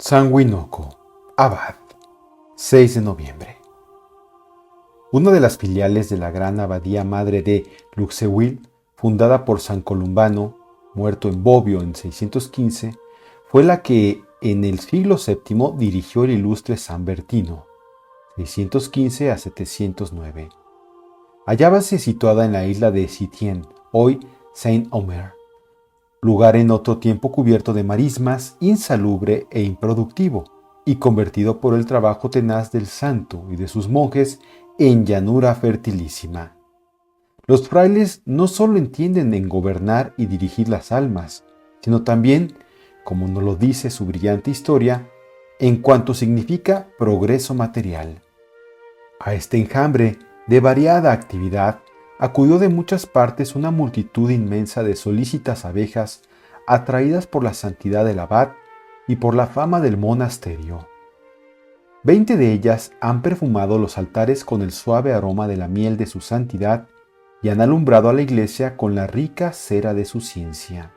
San Huinoco, Abad, 6 de noviembre. Una de las filiales de la gran abadía madre de Luxeuil, fundada por San Columbano, muerto en Bobbio en 615, fue la que en el siglo VII dirigió el ilustre San Bertino, 615 a 709. Hallábase situada en la isla de Sitien, hoy Saint-Omer, lugar en otro tiempo cubierto de marismas, insalubre e improductivo, y convertido por el trabajo tenaz del santo y de sus monjes en llanura fertilísima. Los frailes no solo entienden en gobernar y dirigir las almas, sino también, como nos lo dice su brillante historia, en cuanto significa progreso material. A este enjambre de variada actividad acudió de muchas partes una multitud inmensa de solícitas abejas atraídas por la santidad del abad y por la fama del monasterio. 20 de ellas han perfumado los altares con el suave aroma de la miel de su santidad y han alumbrado a la iglesia con la rica cera de su ciencia.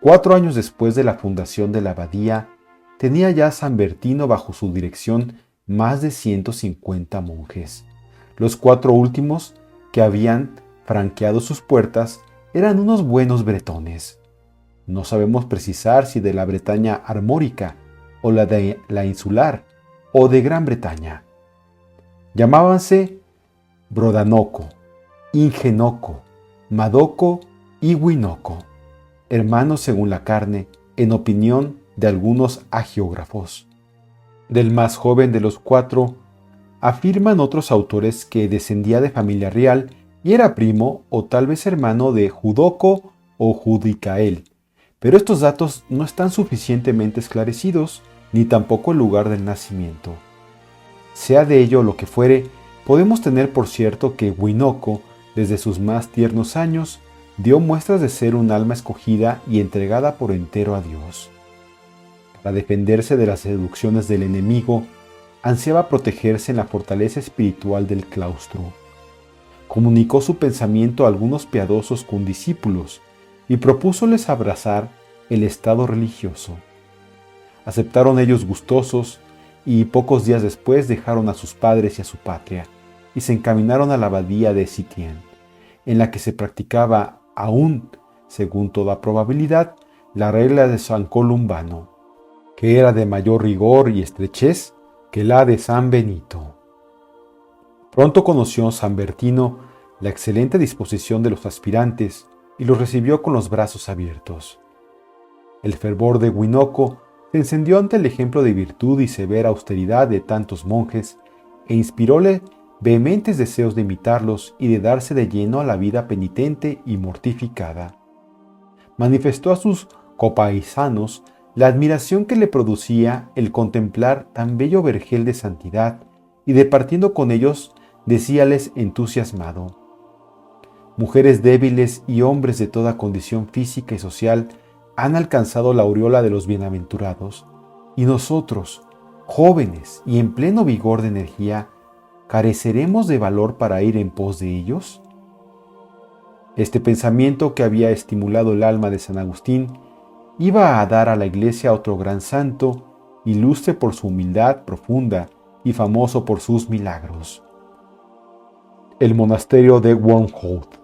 4 años después de la fundación de la abadía, tenía ya San Bertino bajo su dirección más de 150 monjes. Los 4 últimos que habían franqueado sus puertas eran unos buenos bretones. No sabemos precisar si de la Bretaña armórica o la de la insular o de Gran Bretaña. Llamábanse Brodanoco, Ingenoco, Madoco y Huinoco, hermanos según la carne, en opinión de algunos hagiógrafos. Del más joven de los 4, afirman otros autores que descendía de familia real y era primo o tal vez hermano de Judoco o Judicael, pero estos datos no están suficientemente esclarecidos, ni tampoco el lugar del nacimiento. Sea de ello lo que fuere, podemos tener por cierto que Huinoco, desde sus más tiernos años, dio muestras de ser un alma escogida y entregada por entero a Dios. Para defenderse de las seducciones del enemigo, ansiaba protegerse en la fortaleza espiritual del claustro. Comunicó su pensamiento a algunos piadosos condiscípulos y propúsoles abrazar el estado religioso. Aceptaron ellos gustosos y pocos días después dejaron a sus padres y a su patria y se encaminaron a la abadía de Sitien, en la que se practicaba aún, según toda probabilidad, la regla de San Columbano, que era de mayor rigor y estrechez que la de San Benito. Pronto conoció San Bertino la excelente disposición de los aspirantes y los recibió con los brazos abiertos. El fervor de Huinoco se encendió ante el ejemplo de virtud y severa austeridad de tantos monjes e inspiróle vehementes deseos de imitarlos y de darse de lleno a la vida penitente y mortificada. Manifestó a sus copaisanos la admiración que le producía el contemplar tan bello vergel de santidad, y departiendo con ellos, decíales entusiasmado: mujeres débiles y hombres de toda condición física y social han alcanzado la aureola de los bienaventurados, y nosotros, jóvenes y en pleno vigor de energía, ¿careceremos de valor para ir en pos de ellos? Este pensamiento que había estimulado el alma de San Agustín iba a dar a la iglesia otro gran santo, ilustre por su humildad profunda y famoso por sus milagros. El monasterio de Wormhout.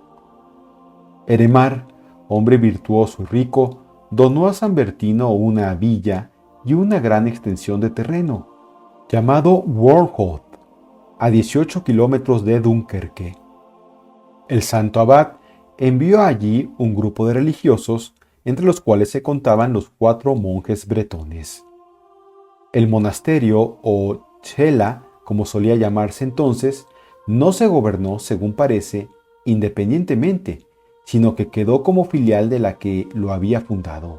Eremar, hombre virtuoso y rico, donó a San Bertino una villa y una gran extensión de terreno, llamado Wormhout, a 18 kilómetros de Dunkerque. El santo abad envió allí un grupo de religiosos, entre los cuales se contaban los 4 monjes bretones. El monasterio, o chela, como solía llamarse entonces, no se gobernó, según parece, independientemente, sino que quedó como filial de la que lo había fundado,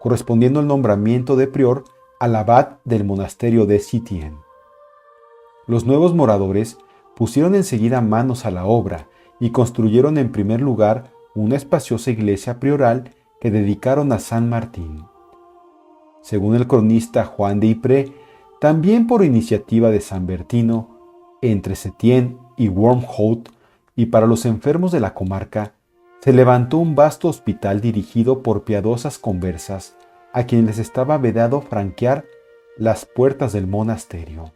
correspondiendo el nombramiento de prior al abad del monasterio de Sitien. Los nuevos moradores pusieron enseguida manos a la obra y construyeron en primer lugar una espaciosa iglesia prioral que dedicaron a San Martín. Según el cronista Juan de Ypres, también por iniciativa de San Bertino, entre Setién y Wormhout, y para los enfermos de la comarca, se levantó un vasto hospital dirigido por piadosas conversas a quienes les estaba vedado franquear las puertas del monasterio.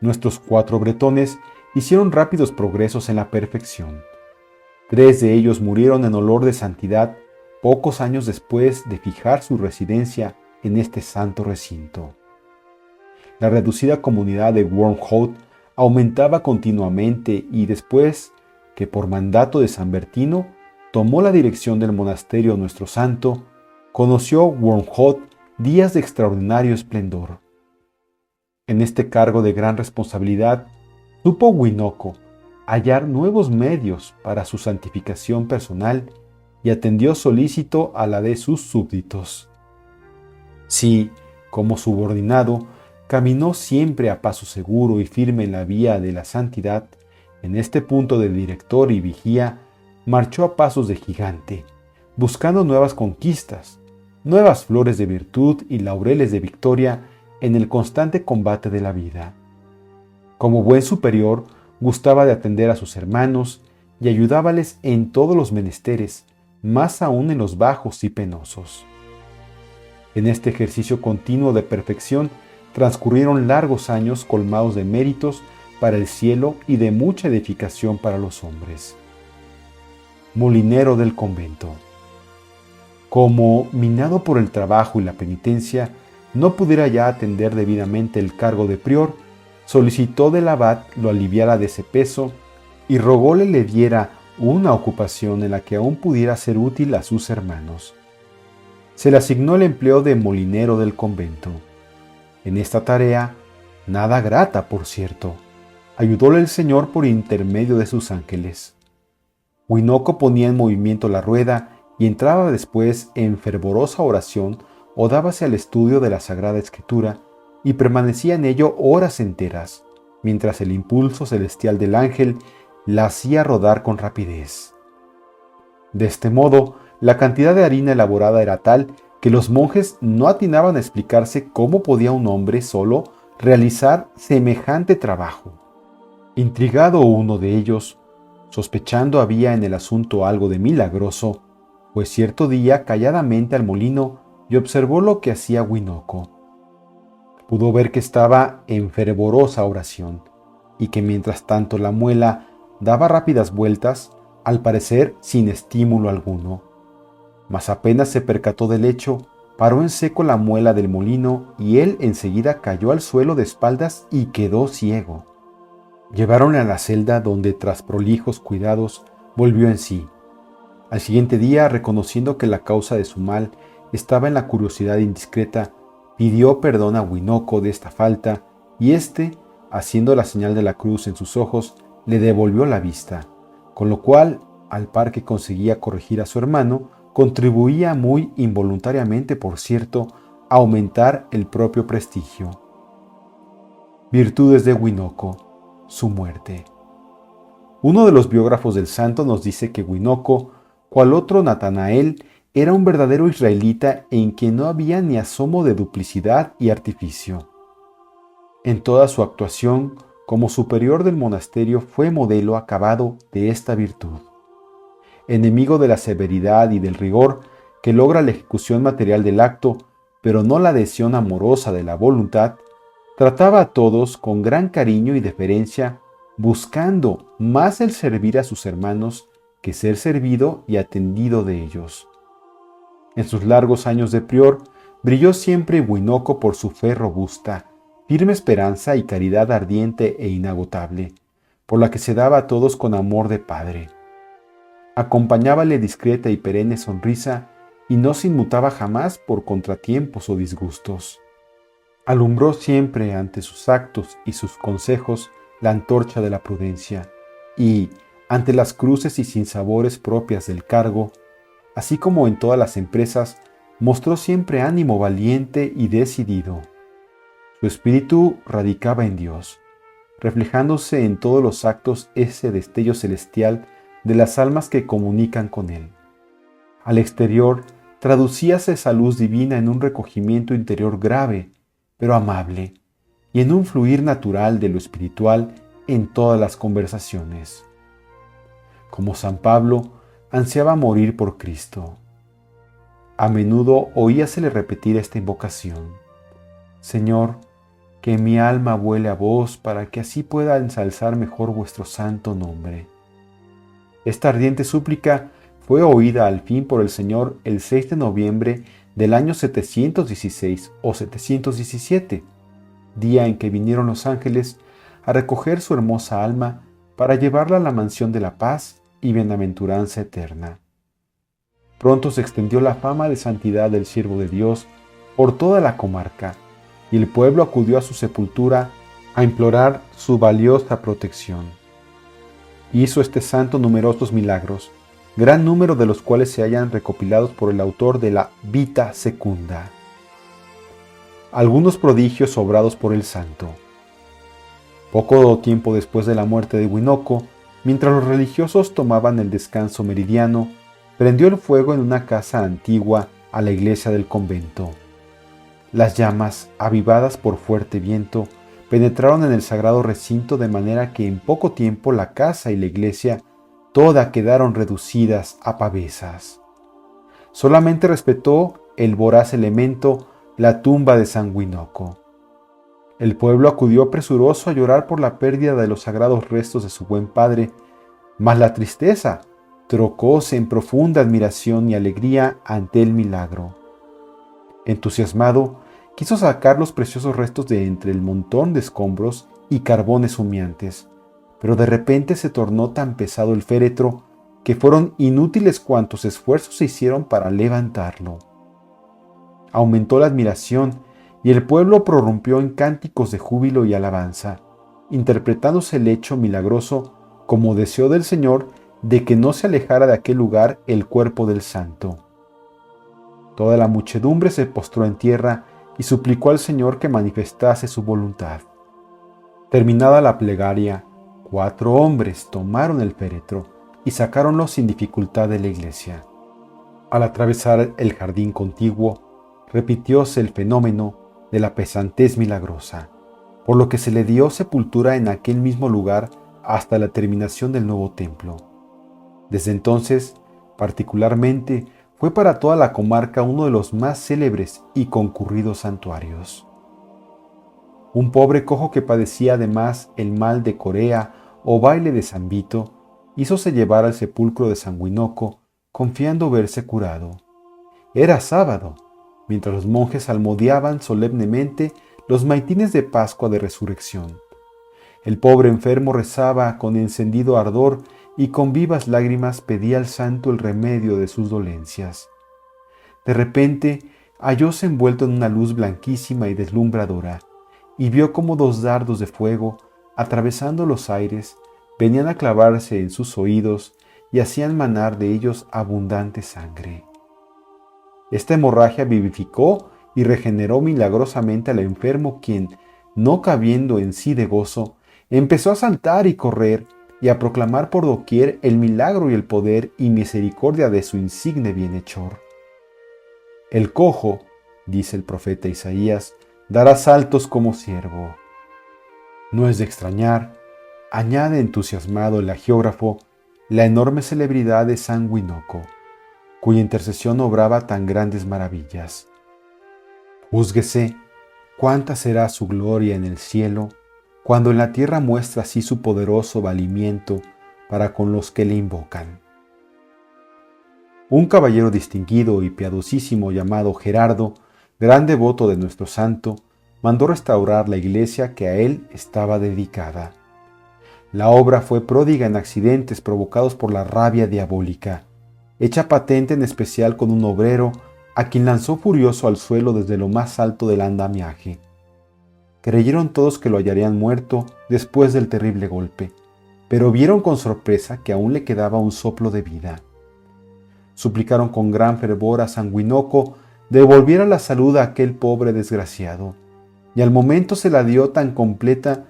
Nuestros 4 bretones hicieron rápidos progresos en la perfección. 3 de ellos murieron en olor de santidad pocos años después de fijar su residencia en este santo recinto. La reducida comunidad de Wormhout aumentaba continuamente y después que por mandato de San Bertino tomó la dirección del monasterio Nuestro Santo, conoció Wormhout días de extraordinario esplendor. En este cargo de gran responsabilidad, supo Winoco hallar nuevos medios para su santificación personal y atendió solícito a la de sus súbditos. Sí, como subordinado, caminó siempre a paso seguro y firme en la vía de la santidad, en este punto de director y vigía, marchó a pasos de gigante, buscando nuevas conquistas, nuevas flores de virtud y laureles de victoria en el constante combate de la vida. Como buen superior, gustaba de atender a sus hermanos y ayudábales en todos los menesteres, más aún en los bajos y penosos. En este ejercicio continuo de perfección transcurrieron largos años colmados de méritos para el cielo y de mucha edificación para los hombres. Molinero del convento. Como, minado por el trabajo y la penitencia, no pudiera ya atender debidamente el cargo de prior, solicitó del abad lo aliviara de ese peso y rogóle le diera una ocupación en la que aún pudiera ser útil a sus hermanos. Se le asignó el empleo de molinero del convento. En esta tarea, nada grata, por cierto, ayudóle el Señor por intermedio de sus ángeles. Winoco ponía en movimiento la rueda y entraba después en fervorosa oración o dábase al estudio de la Sagrada Escritura y permanecía en ello horas enteras, mientras el impulso celestial del ángel la hacía rodar con rapidez. De este modo, la cantidad de harina elaborada era tal que los monjes no atinaban a explicarse cómo podía un hombre solo realizar semejante trabajo. Intrigado uno de ellos, sospechando había en el asunto algo de milagroso, pues cierto día calladamente al molino y observó lo que hacía Winoco. Pudo ver que estaba en fervorosa oración y que mientras tanto la muela daba rápidas vueltas, al parecer sin estímulo alguno. Mas apenas se percató del hecho, paró en seco la muela del molino y él enseguida cayó al suelo de espaldas y quedó ciego. Lleváronle a la celda donde tras prolijos cuidados volvió en sí. Al siguiente día, reconociendo que la causa de su mal estaba en la curiosidad indiscreta, pidió perdón a Winoco de esta falta y éste, haciendo la señal de la cruz en sus ojos, le devolvió la vista, con lo cual, al par que conseguía corregir a su hermano, contribuía muy involuntariamente, por cierto, a aumentar el propio prestigio. Virtudes de Winoco, su muerte. Uno de los biógrafos del santo nos dice que Winoco, cual otro Natanael, era un verdadero israelita en quien no había ni asomo de duplicidad y artificio. En toda su actuación, como superior del monasterio, fue modelo acabado de esta virtud. Enemigo de la severidad y del rigor que logra la ejecución material del acto, pero no la adhesión amorosa de la voluntad, trataba a todos con gran cariño y deferencia, buscando más el servir a sus hermanos que ser servido y atendido de ellos. En sus largos años de prior, brilló siempre Winoco por su fe robusta, firme esperanza y caridad ardiente e inagotable, por la que se daba a todos con amor de padre. Acompañábale discreta y perenne sonrisa y no se inmutaba jamás por contratiempos o disgustos. Alumbró siempre ante sus actos y sus consejos la antorcha de la prudencia y, ante las cruces y sinsabores propias del cargo, así como en todas las empresas, mostró siempre ánimo valiente y decidido. Su espíritu radicaba en Dios, reflejándose en todos los actos ese destello celestial de las almas que comunican con Él. Al exterior, traducíase esa luz divina en un recogimiento interior grave, pero amable, y en un fluir natural de lo espiritual en todas las conversaciones. Como San Pablo, ansiaba morir por Cristo. A menudo oíasele repetir esta invocación: Señor, que mi alma vuele a vos para que así pueda ensalzar mejor vuestro santo nombre. Esta ardiente súplica fue oída al fin por el Señor el 6 de noviembre del año 716 o 717, día en que vinieron los ángeles a recoger su hermosa alma para llevarla a la mansión de la paz y bienaventuranza eterna. Pronto se extendió la fama de santidad del siervo de Dios por toda la comarca, y el pueblo acudió a su sepultura a implorar su valiosa protección. Hizo este santo numerosos milagros, gran número de los cuales se hallan recopilados por el autor de la Vita Secunda. Algunos prodigios obrados por el santo. Poco tiempo después de la muerte de Huinoco, mientras los religiosos tomaban el descanso meridiano, prendió el fuego en una casa antigua a la iglesia del convento. Las llamas, avivadas por fuerte viento, penetraron en el sagrado recinto de manera que en poco tiempo la casa y la iglesia toda quedaron reducidas a pavesas. Solamente respetó el voraz elemento la tumba de San Huinoco. El pueblo acudió presuroso a llorar por la pérdida de los sagrados restos de su buen padre, mas la tristeza trocóse en profunda admiración y alegría ante el milagro. Entusiasmado, quiso sacar los preciosos restos de entre el montón de escombros y carbones humeantes, pero de repente se tornó tan pesado el féretro que fueron inútiles cuantos esfuerzos se hicieron para levantarlo. Aumentó la admiración y el pueblo prorrumpió en cánticos de júbilo y alabanza, interpretándose el hecho milagroso como deseo del Señor de que no se alejara de aquel lugar el cuerpo del santo. Toda la muchedumbre se postró en tierra y suplicó al Señor que manifestase su voluntad. Terminada la plegaria, 4 hombres tomaron el féretro y sacáronlo sin dificultad de la iglesia. Al atravesar el jardín contiguo, repitióse el fenómeno de la pesantez milagrosa, por lo que se le dio sepultura en aquel mismo lugar hasta la terminación del nuevo templo. Desde entonces, particularmente, fue para toda la comarca uno de los más célebres y concurridos santuarios. Un pobre cojo que padecía además el mal de corea o baile de San Vito, hízose llevar al sepulcro de San Huinoco, confiando verse curado. Era sábado, mientras los monjes salmodiaban solemnemente los maitines de Pascua de Resurrección. El pobre enfermo rezaba con encendido ardor y con vivas lágrimas pedía al santo el remedio de sus dolencias. De repente hallóse envuelto en una luz blanquísima y deslumbradora, y vio como 2 dardos de fuego, atravesando los aires, venían a clavarse en sus oídos y hacían manar de ellos abundante sangre. Esta hemorragia vivificó y regeneró milagrosamente al enfermo, quien, no cabiendo en sí de gozo, empezó a saltar y correr y a proclamar por doquier el milagro y el poder y misericordia de su insigne bienhechor. El cojo, dice el profeta Isaías, dará saltos como ciervo. No es de extrañar, añade entusiasmado el hagiógrafo, la enorme celebridad de San Huinoco, cuya intercesión obraba tan grandes maravillas. Júzguese cuánta será su gloria en el cielo, cuando en la tierra muestra así su poderoso valimiento para con los que le invocan. Un caballero distinguido y piadosísimo llamado Gerardo, gran devoto de nuestro santo, mandó restaurar la iglesia que a él estaba dedicada. La obra fue pródiga en accidentes provocados por la rabia diabólica, hecha patente en especial con un obrero a quien lanzó furioso al suelo desde lo más alto del andamiaje. Creyeron todos que lo hallarían muerto después del terrible golpe, pero vieron con sorpresa que aún le quedaba un soplo de vida. Suplicaron con gran fervor a San Huinoco devolviera la salud a aquel pobre desgraciado, y al momento se la dio tan completa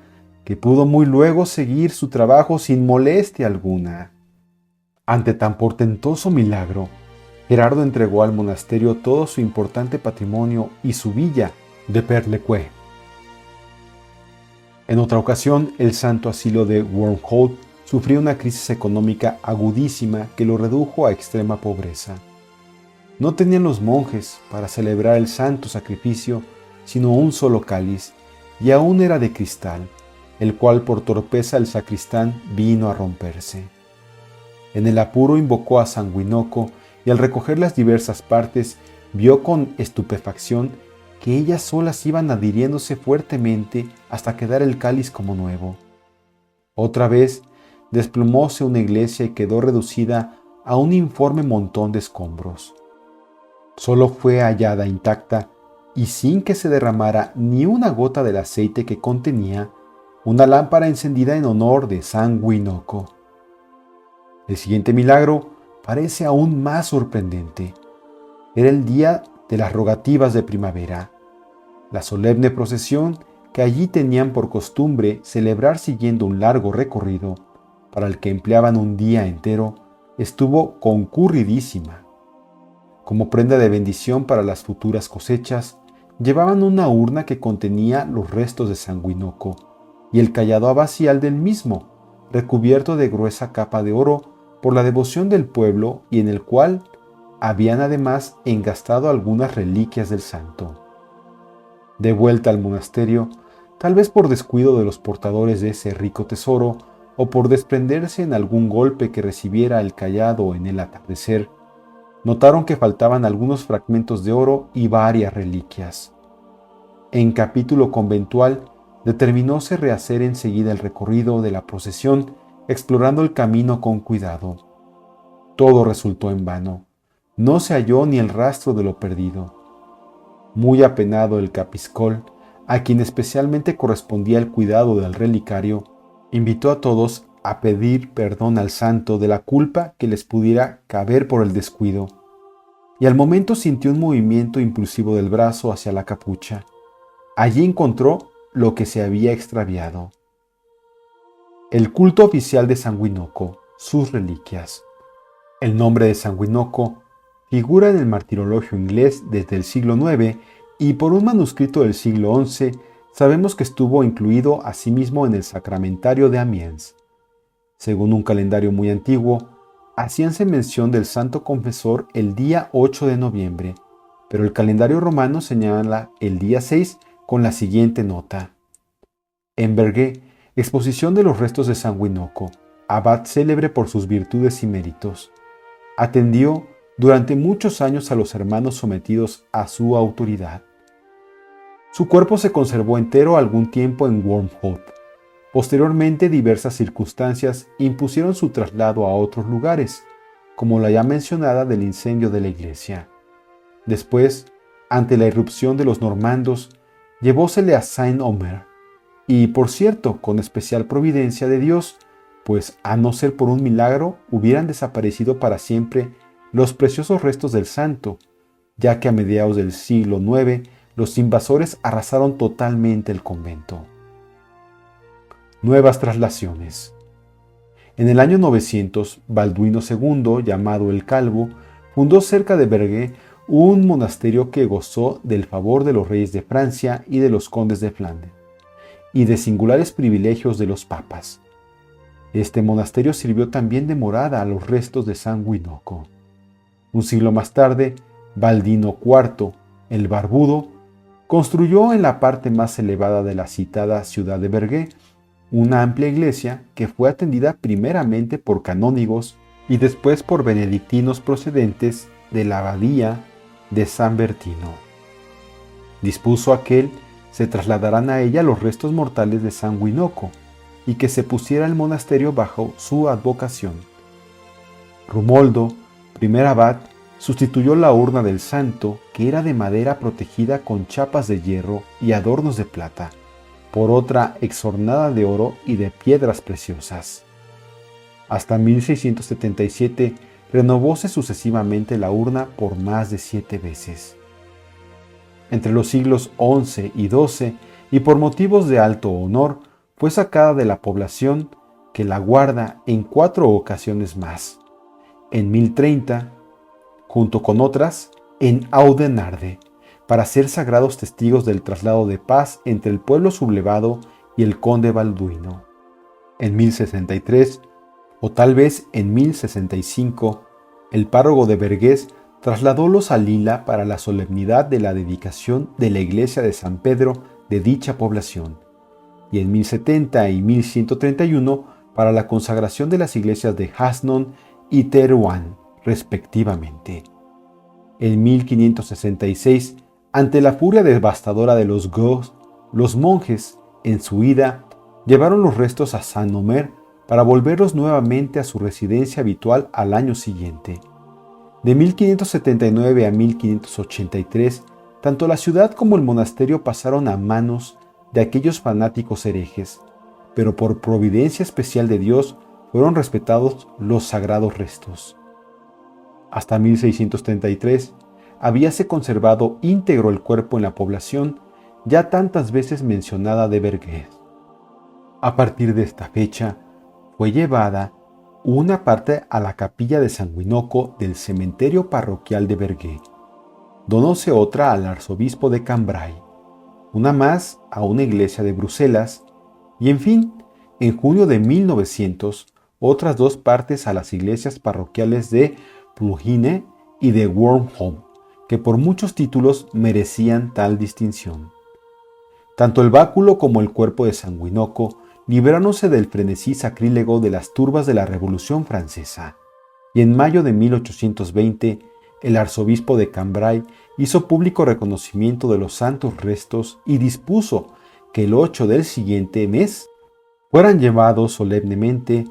que pudo muy luego seguir su trabajo sin molestia alguna. Ante tan portentoso milagro, Gerardo entregó al monasterio todo su importante patrimonio y su villa de Perlecué. En otra ocasión, el santo asilo de Wormhout sufrió una crisis económica agudísima que lo redujo a extrema pobreza. No tenían los monjes para celebrar el santo sacrificio sino un solo cáliz, y aún era de cristal, el cual por torpeza el sacristán vino a romperse. En el apuro invocó a San Huinoco y al recoger las diversas partes vio con estupefacción que ellas solas iban adhiriéndose fuertemente hasta quedar el cáliz como nuevo. Otra vez desplomóse una iglesia y quedó reducida a un informe montón de escombros. Solo fue hallada intacta y sin que se derramara ni una gota del aceite que contenía una lámpara encendida en honor de San Huinoco. El siguiente milagro parece aún más sorprendente. Era el día de las rogativas de primavera, la solemne procesión que allí tenían por costumbre celebrar siguiendo un largo recorrido, para el que empleaban un día entero, estuvo concurridísima. Como prenda de bendición para las futuras cosechas, llevaban una urna que contenía los restos de San Huinoco y el cayado abacial del mismo, recubierto de gruesa capa de oro por la devoción del pueblo y en el cual habían además engastado algunas reliquias del santo. De vuelta al monasterio, tal vez por descuido de los portadores de ese rico tesoro o por desprenderse en algún golpe que recibiera el cayado en el atardecer, notaron que faltaban algunos fragmentos de oro y varias reliquias. En capítulo conventual determinóse rehacer enseguida el recorrido de la procesión, explorando el camino con cuidado. Todo resultó en vano. No se halló ni el rastro de lo perdido. Muy apenado el capiscol, a quien especialmente correspondía el cuidado del relicario, invitó a todos a pedir perdón al santo de la culpa que les pudiera caber por el descuido, y al momento sintió un movimiento impulsivo del brazo hacia la capucha. Allí encontró lo que se había extraviado. El culto oficial de San Huinoco, sus reliquias. El nombre de San Huinoco figura en el martirologio inglés desde el siglo IX y por un manuscrito del siglo XI sabemos que estuvo incluido asimismo en el sacramentario de Amiens. Según un calendario muy antiguo, hacíanse mención del santo confesor el día 8 de noviembre, pero el calendario romano señala el día 6 con la siguiente nota. En Vergé, exposición de los restos de San Huinoco, abad célebre por sus virtudes y méritos. Atendió durante muchos años a los hermanos sometidos a su autoridad. Su cuerpo se conservó entero algún tiempo en Wormhout. Posteriormente, diversas circunstancias impusieron su traslado a otros lugares, como la ya mencionada del incendio de la iglesia. Después, ante la irrupción de los normandos, llevósele a Saint-Omer, y por cierto, con especial providencia de Dios, pues a no ser por un milagro hubieran desaparecido para siempre los preciosos restos del santo, ya que a mediados del siglo IX los invasores arrasaron totalmente el convento. Nuevas traslaciones. En el año 900, Balduino II, llamado el Calvo, fundó cerca de Vergé un monasterio que gozó del favor de los reyes de Francia y de los condes de Flandes, y de singulares privilegios de los papas. Este monasterio sirvió también de morada a los restos de San Huinoco. Un siglo más tarde, Baldino IV, el Barbudo, construyó en la parte más elevada de la citada ciudad de Vergé una amplia iglesia que fue atendida primeramente por canónigos y después por benedictinos procedentes de la abadía de San Bertino. Dispuso a que se trasladaran a ella los restos mortales de San Huinoco y que se pusiera el monasterio bajo su advocación. Rumoldo, primer abad, sustituyó la urna del santo, que era de madera protegida con chapas de hierro y adornos de plata, por otra exornada de oro y de piedras preciosas. Hasta 1677 renovóse sucesivamente la urna por más de 7 veces. Entre los siglos XI y XII, y por motivos de alto honor, fue sacada de la población, que la guarda en 4 ocasiones más. En 1030, junto con otras, en Audenarde, para ser sagrados testigos del traslado de paz entre el pueblo sublevado y el conde Balduino. En 1063, o tal vez en 1065, el párroco de Vergés trasladólos a Lila para la solemnidad de la dedicación de la iglesia de San Pedro de dicha población, y en 1070 y 1131 para la consagración de las iglesias de Hasnon y Teruán, respectivamente. En 1566, ante la furia devastadora de los goths, los monjes, en su huida, llevaron los restos a Saint-Omer para volverlos nuevamente a su residencia habitual al año siguiente. De 1579 a 1583, tanto la ciudad como el monasterio pasaron a manos de aquellos fanáticos herejes, pero por providencia especial de Dios fueron respetados los sagrados restos. Hasta 1633 habíase conservado íntegro el cuerpo en la población ya tantas veces mencionada de Vergés. A partir de esta fecha fue llevada una parte a la capilla de San Guinoco del cementerio parroquial de Vergés. Donóse otra al arzobispo de Cambrai, una más a una iglesia de Bruselas y, en fin, en junio de 1900, otras 2 partes a las iglesias parroquiales de Plugine y de Wormhout, que por muchos títulos merecían tal distinción. Tanto el báculo como el cuerpo de San Guinoco libráronse del frenesí sacrílego de las turbas de la Revolución Francesa, y en mayo de 1820 el arzobispo de Cambrai hizo público reconocimiento de los santos restos y dispuso que el 8 del siguiente mes fueran llevados solemnemente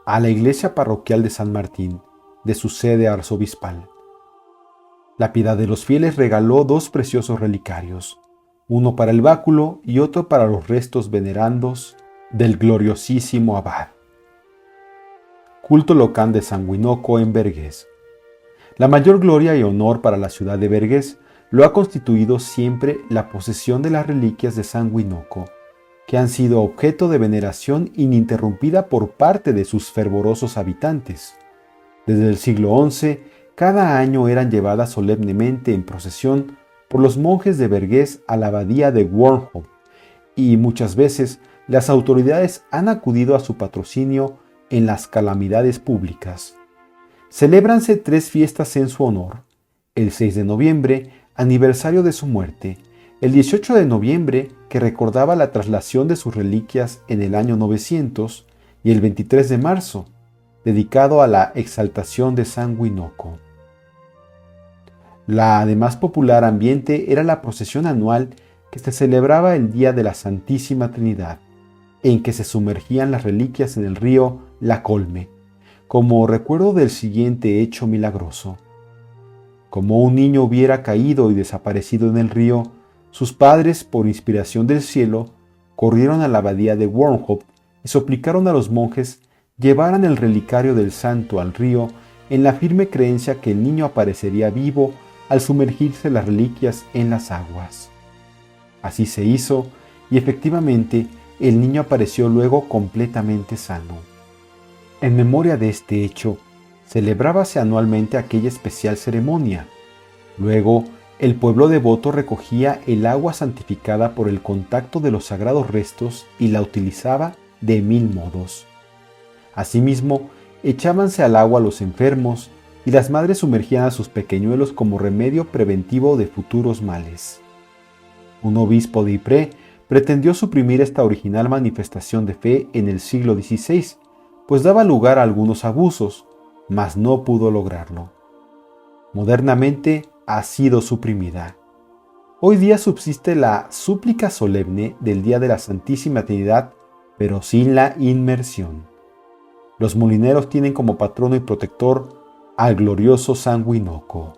a la iglesia parroquial de San Martín, de su sede arzobispal. La piedad de los fieles regaló 2 preciosos relicarios, uno para el báculo y otro para los restos venerandos del gloriosísimo abad. Culto local de San Guinoco en Vergés. La mayor gloria y honor para la ciudad de Vergés lo ha constituido siempre la posesión de las reliquias de San Guinoco, que han sido objeto de veneración ininterrumpida por parte de sus fervorosos habitantes. Desde el siglo XI, cada año eran llevadas solemnemente en procesión por los monjes de Vergés a la abadía de Wormhout, y muchas veces las autoridades han acudido a su patrocinio en las calamidades públicas. Celébranse 3 fiestas en su honor: el 6 de noviembre, aniversario de su muerte; el 18 de noviembre, que recordaba la traslación de sus reliquias en el año 900, y el 23 de marzo, dedicado a la exaltación de San Guinoco. La además popular ambiente era la procesión anual que se celebraba el día de la Santísima Trinidad, en que se sumergían las reliquias en el río La Colme, como recuerdo del siguiente hecho milagroso. Como un niño hubiera caído y desaparecido en el río, sus padres, por inspiración del cielo, corrieron a la abadía de Wormhout y suplicaron a los monjes llevaran el relicario del santo al río en la firme creencia que el niño aparecería vivo al sumergirse las reliquias en las aguas. Así se hizo, y efectivamente el niño apareció luego completamente sano. En memoria de este hecho, celebrábase anualmente aquella especial ceremonia. Luego, el pueblo devoto recogía el agua santificada por el contacto de los sagrados restos y la utilizaba de 1000 modos. Asimismo, echábanse al agua los enfermos y las madres sumergían a sus pequeñuelos como remedio preventivo de futuros males. Un obispo de Ypres pretendió suprimir esta original manifestación de fe en el siglo XVI, pues daba lugar a algunos abusos, mas no pudo lograrlo. Modernamente ha sido suprimida. Hoy día subsiste la súplica solemne del Día de la Santísima Trinidad, pero sin la inmersión. Los molineros tienen como patrono y protector al glorioso San Guinoco.